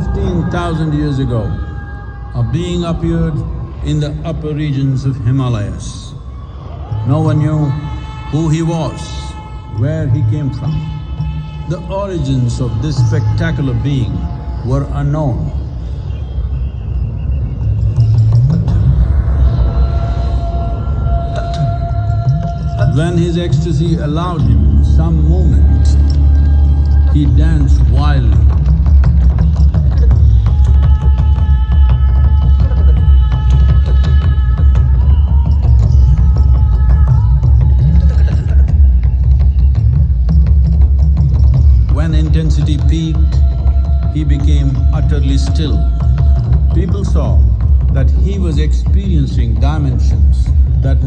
15,000 years ago, a being appeared in the upper regions of Himalayas. No one knew who he was, where he came from. The origins of this spectacular being were unknown. When his ecstasy allowed him some movement, he danced wildly. When intensity peaked, he became utterly still. People saw that he was experiencing dimensions that